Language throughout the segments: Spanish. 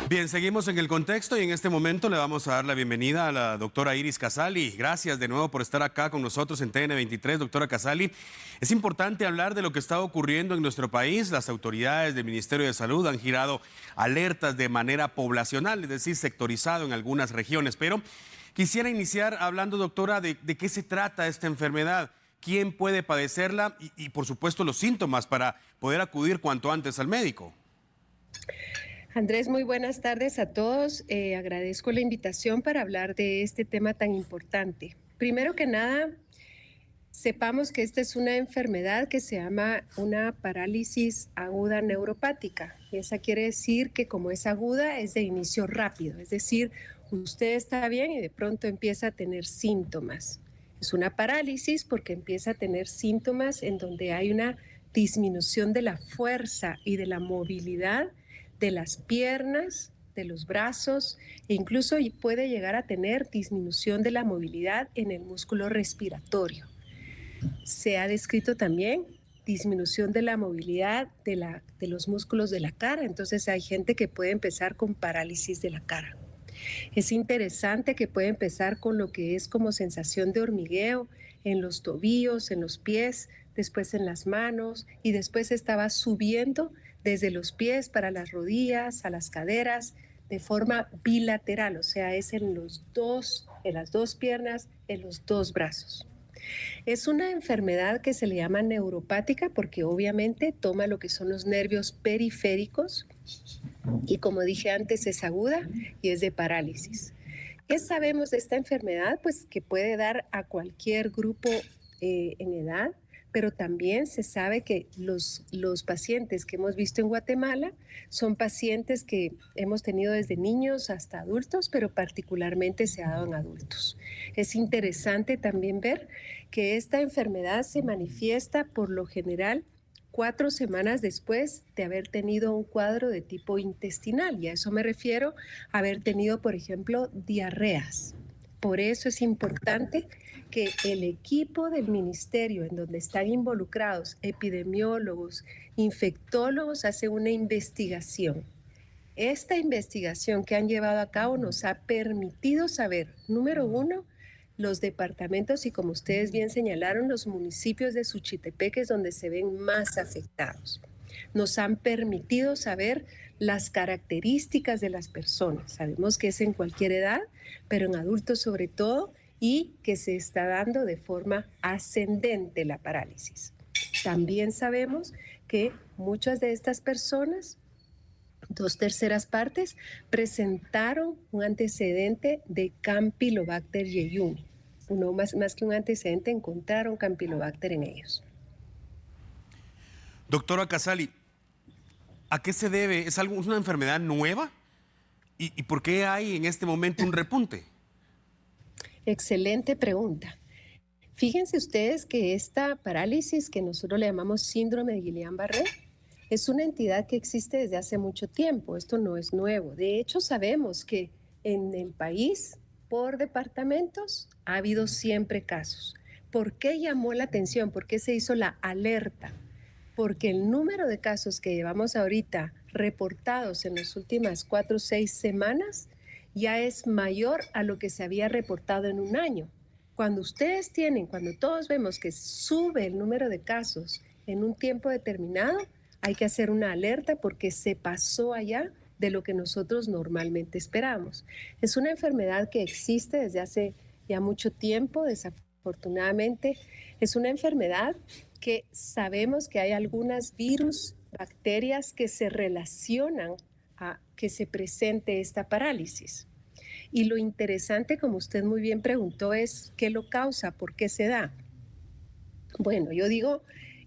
Bien, seguimos en el contexto y en este momento le vamos a dar la bienvenida a la doctora Iris Casali. Gracias de nuevo por estar acá con nosotros en TN23, doctora Casali. Es importante hablar de lo que está ocurriendo en nuestro país. Las autoridades del Ministerio de Salud han girado alertas de manera poblacional, es decir, sectorizado en algunas regiones. Pero quisiera iniciar hablando, doctora, de qué se trata esta enfermedad, quién puede padecerla y por supuesto, los síntomas para poder acudir cuanto antes al médico. Andrés, muy buenas tardes a todos. Agradezco la invitación para hablar de este tema tan importante. Primero que nada, sepamos que esta es una enfermedad que se llama una parálisis aguda neuropática. Y esa quiere decir que como es aguda, es de inicio rápido. Es decir, usted está bien y de pronto empieza a tener síntomas. Es una parálisis porque empieza a tener síntomas en donde hay una disminución de la fuerza y de la movilidad de las piernas, de los brazos, e incluso puede llegar a tener disminución de la movilidad en el músculo respiratorio. Se ha descrito también disminución de la movilidad de los músculos de la cara, entonces hay gente que puede empezar con parálisis de la cara. Es interesante que puede empezar con lo que es como sensación de hormigueo en los tobillos, en los pies, después en las manos y después estaba subiendo desde los pies para las rodillas, a las caderas, de forma bilateral, o sea, es en las dos piernas, en los dos brazos. Es una enfermedad que se le llama neuropática porque obviamente toma lo que son los nervios periféricos y como dije antes es aguda y es de parálisis. ¿Qué sabemos de esta enfermedad? Pues que puede dar a cualquier grupo en edad, pero también se sabe que los pacientes que hemos visto en Guatemala son pacientes que hemos tenido desde niños hasta adultos, pero particularmente se ha dado en adultos. Es interesante también ver que esta enfermedad se manifiesta por lo general 4 semanas después de haber tenido un cuadro de tipo intestinal, y a eso me refiero a haber tenido, por ejemplo, diarreas. Por eso es importante que el equipo del ministerio en donde están involucrados epidemiólogos, infectólogos, hace una investigación. Esta investigación que han llevado a cabo nos ha permitido saber, número uno, los departamentos y como ustedes bien señalaron, los municipios de Suchitepeque es donde se ven más afectados. Nos han permitido saber las características de las personas. Sabemos que es en cualquier edad, pero en adultos sobre todo, y que se está dando de forma ascendente la parálisis. También sabemos que muchas de estas personas, 2/3 partes, presentaron un antecedente de Campylobacter jejuni. No más que un antecedente, encontraron Campylobacter en ellos. Doctora Casali, ¿a qué se debe? ¿Es una enfermedad nueva? ¿Y por qué hay en este momento un repunte? Excelente pregunta. Fíjense ustedes que esta parálisis que nosotros le llamamos síndrome de Guillain-Barré es una entidad que existe desde hace mucho tiempo. Esto no es nuevo. De hecho, sabemos que en el país, por departamentos, ha habido siempre casos. ¿Por qué llamó la atención? ¿Por qué se hizo la alerta? Porque el número de casos que llevamos ahorita reportados en las últimas 4 o 6 semanas ya es mayor a lo que se había reportado en un año. Cuando todos vemos que sube el número de casos en un tiempo determinado, hay que hacer una alerta porque se pasó allá de lo que nosotros normalmente esperamos. Es una enfermedad que existe desde hace ya mucho tiempo, desafortunadamente. Es una enfermedad que sabemos que hay algunas virus, bacterias que se relacionan a que se presente esta parálisis. Y lo interesante, como usted muy bien preguntó, es qué lo causa, por qué se da. Bueno, yo digo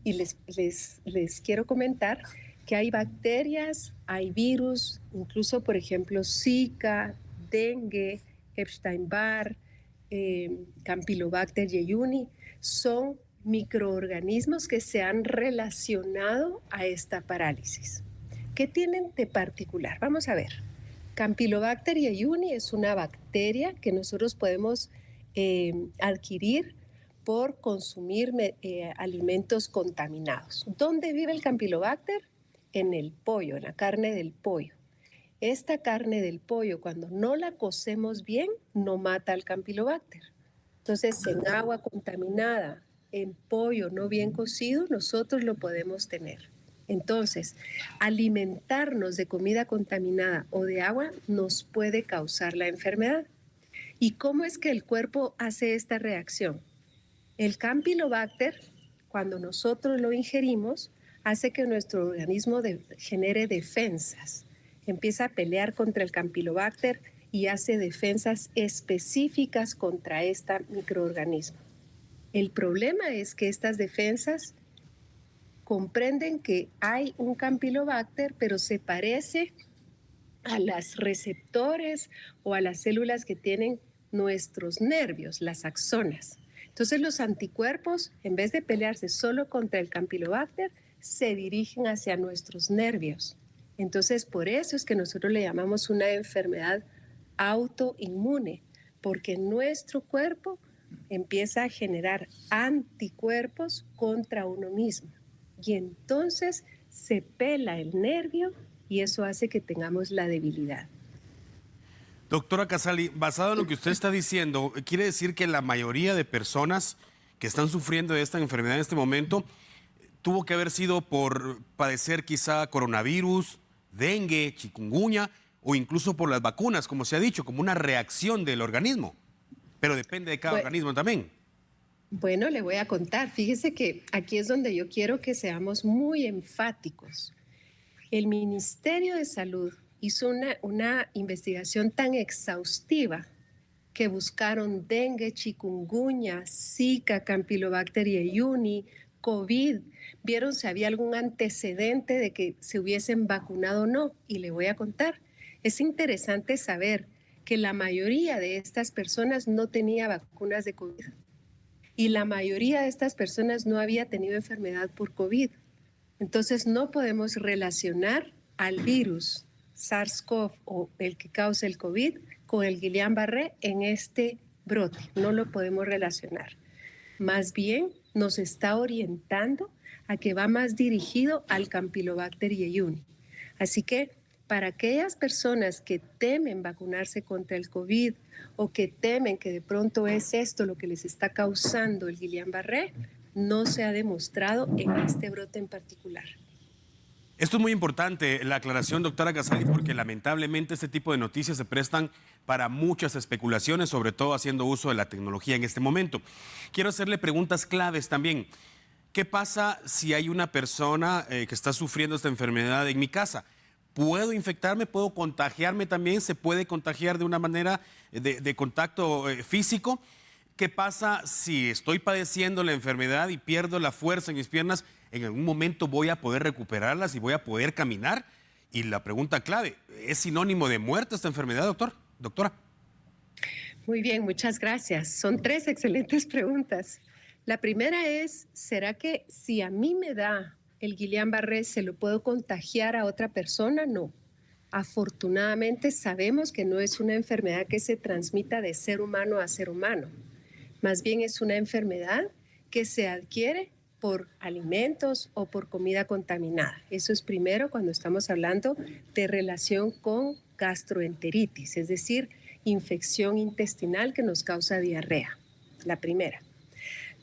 y les quiero comentar que hay bacterias, hay virus, incluso, por ejemplo, Zika, dengue, Epstein-Barr, Campylobacter jejuni, son microorganismos que se han relacionado a esta parálisis. ¿Qué tienen de particular? Vamos a ver. Campylobacter jejuni es una bacteria que nosotros podemos adquirir por consumir alimentos contaminados. ¿Dónde vive el Campylobacter? En el pollo, en la carne del pollo. Esta carne del pollo, cuando no la cocemos bien, no mata al Campylobacter. Entonces, en agua contaminada, en pollo no bien cocido, nosotros lo podemos tener. Entonces, alimentarnos de comida contaminada o de agua nos puede causar la enfermedad. ¿Y cómo es que el cuerpo hace esta reacción? El Campylobacter, cuando nosotros lo ingerimos, hace que nuestro organismo genere defensas. Empieza a pelear contra el Campylobacter y hace defensas específicas contra este microorganismo. El problema es que estas defensas comprenden que hay un Campylobacter, pero se parece a los receptores o a las células que tienen nuestros nervios, las axonas. Entonces los anticuerpos, en vez de pelearse solo contra el Campylobacter, se dirigen hacia nuestros nervios. Entonces por eso es que nosotros le llamamos una enfermedad autoinmune, porque nuestro cuerpo empieza a generar anticuerpos contra uno mismo. Y entonces se pela el nervio y eso hace que tengamos la debilidad. Doctora Casali, basado en lo que usted está diciendo, quiere decir que la mayoría de personas que están sufriendo de esta enfermedad en este momento tuvo que haber sido por padecer quizá coronavirus, dengue, chikungunya o incluso por las vacunas, como se ha dicho, como una reacción del organismo. Pero depende de cada organismo también. Bueno, le voy a contar. Fíjese que aquí es donde yo quiero que seamos muy enfáticos. El Ministerio de Salud hizo una investigación tan exhaustiva que buscaron dengue, chikungunya, Zika, Campylobacter jejuni, COVID, vieron si había algún antecedente de que se hubiesen vacunado o no. Y le voy a contar. Es interesante saber que la mayoría de estas personas no tenía vacunas de COVID. Y la mayoría de estas personas no había tenido enfermedad por COVID. Entonces no podemos relacionar al virus SARS-CoV o el que causa el COVID con el Guillain-Barré en este brote. No lo podemos relacionar. Más bien nos está orientando a que va más dirigido al Campylobacter jejuni. Así que para aquellas personas que temen vacunarse contra el COVID o que temen que de pronto es esto lo que les está causando el Guillain-Barré, no se ha demostrado en este brote en particular. Esto es muy importante, la aclaración, doctora Casali, porque lamentablemente este tipo de noticias se prestan para muchas especulaciones, sobre todo haciendo uso de la tecnología en este momento. Quiero hacerle preguntas claves también. ¿Qué pasa si hay una persona que está sufriendo esta enfermedad en mi casa? ¿Puedo infectarme? ¿Puedo contagiarme también? ¿Se puede contagiar de una manera de contacto físico? ¿Qué pasa si estoy padeciendo la enfermedad y pierdo la fuerza en mis piernas? ¿En algún momento voy a poder recuperarlas y voy a poder caminar? Y la pregunta clave, ¿es sinónimo de muerte esta enfermedad, doctora? Muy bien, muchas gracias. Son 3 excelentes preguntas. La primera es, ¿será que si a mí me da el Guillain-Barré, se lo puedo contagiar a otra persona? No. Afortunadamente sabemos que no es una enfermedad que se transmita de ser humano a ser humano. Más bien es una enfermedad que se adquiere por alimentos o por comida contaminada. Eso es primero cuando estamos hablando de relación con gastroenteritis, es decir, infección intestinal que nos causa diarrea. La primera.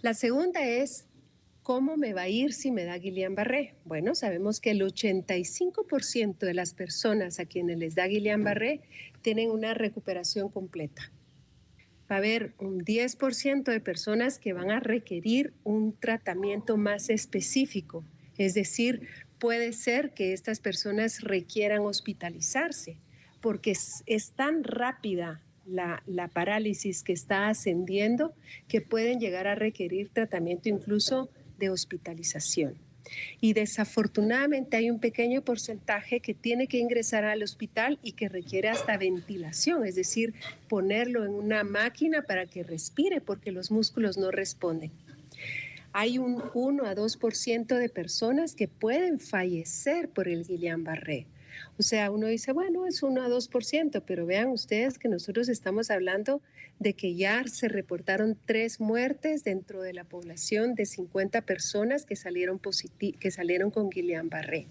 La segunda es, ¿cómo me va a ir si me da Guillain-Barré? Bueno, sabemos que el 85% de las personas a quienes les da Guillain-Barré tienen una recuperación completa. Va a haber un 10% de personas que van a requerir un tratamiento más específico. Es decir, puede ser que estas personas requieran hospitalizarse porque es tan rápida la parálisis que está ascendiendo que pueden llegar a requerir tratamiento incluso de hospitalización. Y desafortunadamente hay un pequeño porcentaje que tiene que ingresar al hospital y que requiere hasta ventilación, es decir, ponerlo en una máquina para que respire porque los músculos no responden. Hay un 1 a 2% de personas que pueden fallecer por el Guillain-Barré. O sea, uno dice, bueno, es 1 a 2%, pero vean ustedes que nosotros estamos hablando de que ya se reportaron 3 muertes dentro de la población de 50 personas que salieron con Guillain-Barré.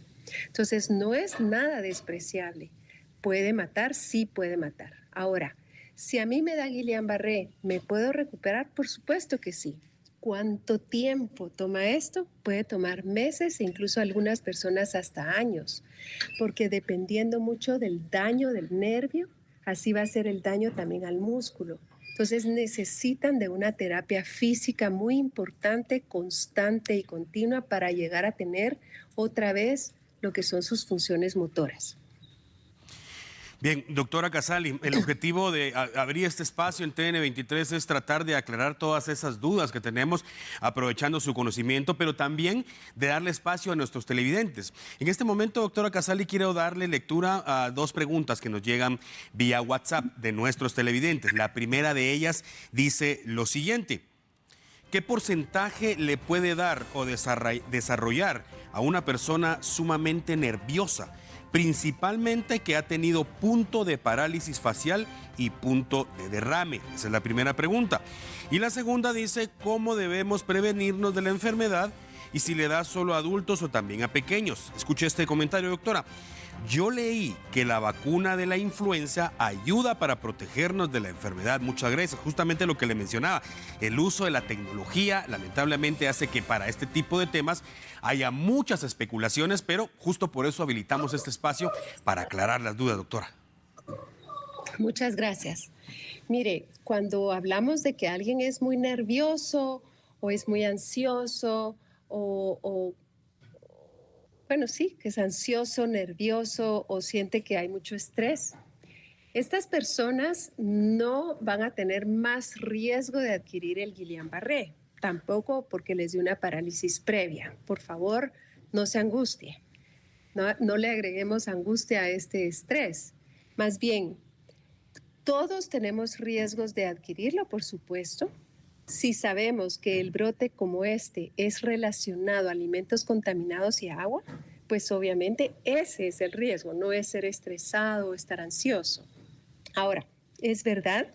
Entonces, no es nada despreciable, ¿Puede matar? Sí puede matar. Ahora, si a mí me da Guillain-Barré, ¿me puedo recuperar? Por supuesto que sí. ¿Cuánto tiempo toma esto? Puede tomar meses e incluso algunas personas hasta años, porque dependiendo mucho del daño del nervio, así va a ser el daño también al músculo. Entonces necesitan de una terapia física muy importante, constante y continua para llegar a tener otra vez lo que son sus funciones motoras. Bien, doctora Casali, el objetivo de abrir este espacio en TN23 es tratar de aclarar todas esas dudas que tenemos, aprovechando su conocimiento, pero también de darle espacio a nuestros televidentes. En este momento, doctora Casali, quiero darle lectura a dos preguntas que nos llegan vía WhatsApp de nuestros televidentes. La primera de ellas dice lo siguiente: ¿qué porcentaje le puede dar o desarrollar a una persona sumamente nerviosa, principalmente que ha tenido punto de parálisis facial y punto de derrame? Esa es la primera pregunta. Y la segunda dice, ¿cómo debemos prevenirnos de la enfermedad y si le da solo a adultos o también a pequeños? Escuche este comentario, doctora. Yo leí que la vacuna de la influenza ayuda para protegernos de la enfermedad. Muchas gracias. Justamente lo que le mencionaba, el uso de la tecnología lamentablemente hace que para este tipo de temas haya muchas especulaciones, pero justo por eso habilitamos este espacio para aclarar las dudas, doctora. Muchas gracias. Mire, cuando hablamos de que alguien es muy nervioso o es muy ansioso bueno, sí, que es ansioso, nervioso o siente que hay mucho estrés, estas personas no van a tener más riesgo de adquirir el Guillain-Barré, tampoco porque les dio una parálisis previa. Por favor, no se angustie. No le agreguemos angustia a este estrés. Más bien, todos tenemos riesgos de adquirirlo, por supuesto. Si sabemos que el brote como este es relacionado a alimentos contaminados y agua, pues obviamente ese es el riesgo, no es ser estresado o estar ansioso. Ahora, es verdad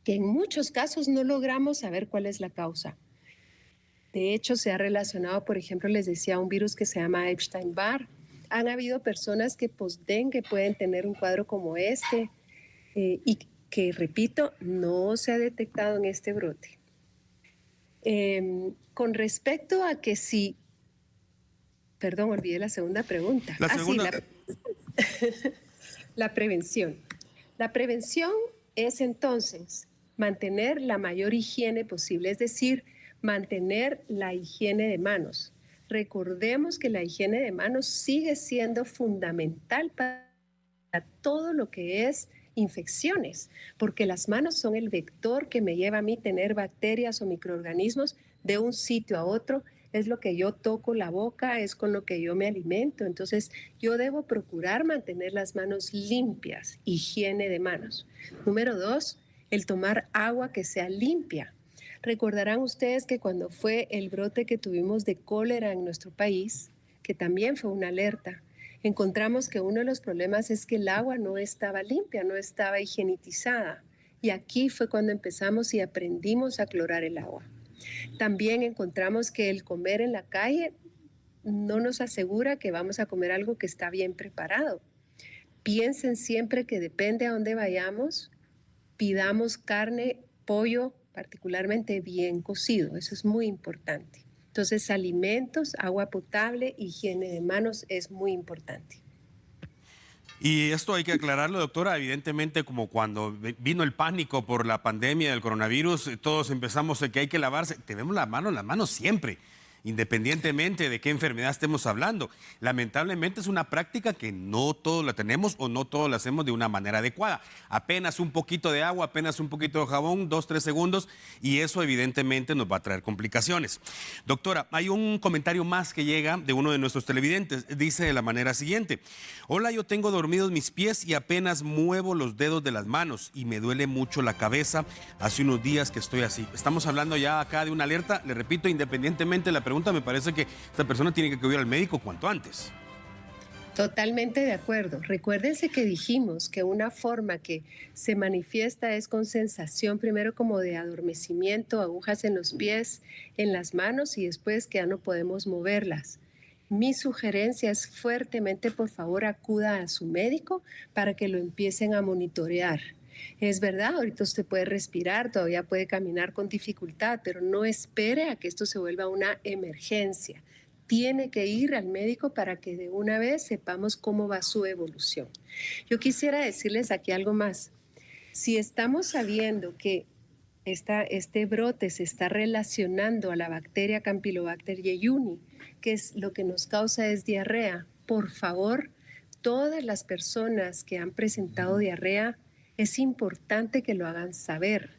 que en muchos casos no logramos saber cuál es la causa. De hecho, se ha relacionado, por ejemplo, les decía, un virus que se llama Epstein-Barr. Han habido personas que post-dengue pueden tener un cuadro como este y que, repito, no se ha detectado en este brote. Con respecto a que si... Perdón, olvidé la segunda pregunta. La segunda... La prevención. La prevención es entonces mantener la mayor higiene posible, es decir, mantener la higiene de manos. Recordemos que la higiene de manos sigue siendo fundamental para todo lo que es infecciones, porque las manos son el vector que me lleva a mí tener bacterias o microorganismos de un sitio a otro. Es lo que yo toco la boca, es con lo que yo me alimento. Entonces, yo debo procurar mantener las manos limpias, higiene de manos. Número 2, el tomar agua que sea limpia. Recordarán ustedes que cuando fue el brote que tuvimos de cólera en nuestro país, que también fue una alerta, encontramos que uno de los problemas es que el agua no estaba limpia, no estaba higienizada. Y aquí fue cuando empezamos y aprendimos a clorar el agua. También encontramos que el comer en la calle no nos asegura que vamos a comer algo que está bien preparado. Piensen siempre que depende a dónde vayamos, pidamos carne, pollo, particularmente bien cocido. Eso es muy importante. Entonces, alimentos, agua potable, higiene de manos es muy importante. Y esto hay que aclararlo, doctora. Evidentemente, como cuando vino el pánico por la pandemia del coronavirus, todos empezamos a que hay que lavarse. Tenemos las manos siempre, independientemente de qué enfermedad estemos hablando. Lamentablemente es una práctica que no todos la tenemos o no todos la hacemos de una manera adecuada. Apenas un poquito de agua, apenas un poquito de jabón, 2-3 segundos, y eso evidentemente nos va a traer complicaciones. Doctora, hay un comentario más que llega de uno de nuestros televidentes. Dice de la manera siguiente: hola, yo tengo dormidos mis pies y apenas muevo los dedos de las manos y me duele mucho la cabeza. Hace unos días que estoy así. Estamos hablando ya acá de una alerta. Le repito, independientemente de la pregunta, me parece que esta persona tiene que acudir al médico cuanto antes. Totalmente de acuerdo. Recuérdense que dijimos que una forma que se manifiesta es con sensación primero como de adormecimiento, agujas en los pies, en las manos y después que ya no podemos moverlas. Mi sugerencia es fuertemente, por favor, acuda a su médico para que lo empiecen a monitorear. Es verdad, ahorita usted puede respirar, todavía puede caminar con dificultad, pero no espere a que esto se vuelva una emergencia. Tiene que ir al médico para que de una vez sepamos cómo va su evolución. Yo quisiera decirles aquí algo más. Si estamos sabiendo que este brote se está relacionando a la bacteria Campylobacter jejuni, que es lo que nos causa es diarrea, por favor, todas las personas que han presentado diarrea, es importante que lo hagan saber.